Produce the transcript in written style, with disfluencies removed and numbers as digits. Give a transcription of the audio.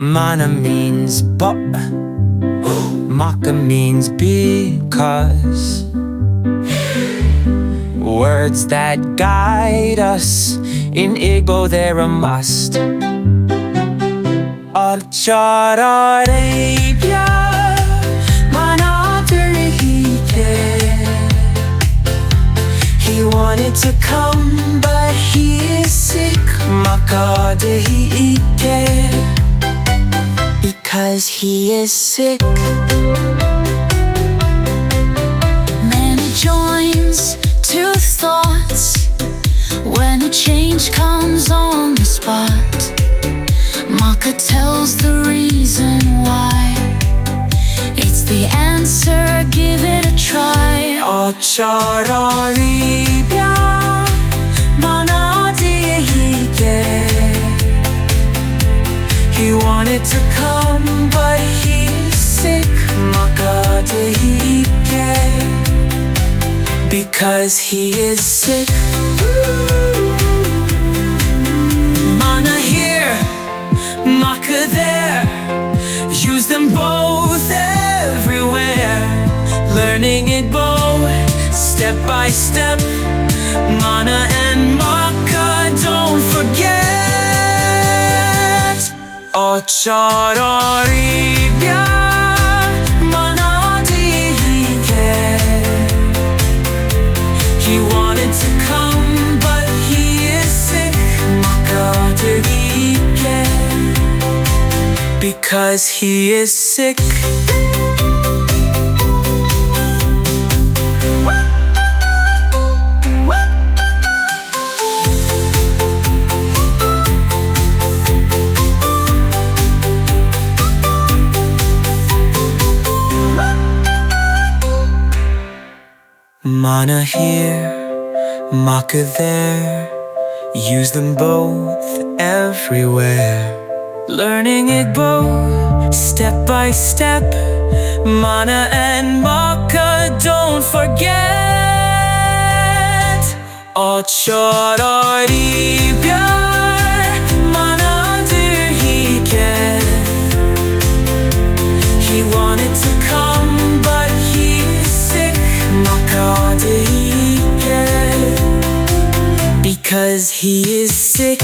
Mana means but, Maka means because. Words that guide us, in Igbo they're a must. Ọchara Arabia, mana Turihike. He wanted to come, but he is sick. Maka Dehike, because he is sick. Man joins two thoughts when a change comes on the spot. Maka tells the reason why. It's the answer, give it a try. Ọchara Arabia, mana Dehike. He wanted to come, but he's sick. Maka Dehike, because he is sick. Mana here, Maka there. Use them both everywhere. Learning it both, step by step. Mana and Maka, don't forget. Ọchara Arabia, mana Dehike. He wanted to come, but he is sick. Maka Dehike, because he is sick. Mana here, Maka there. Use them both everywhere. Learning it both, step by step. Mana and Maka, don't forget. Ọchara Arabia, mana Dehike. He wanted to come, but he's sick. Maka Dehike, because he is sick.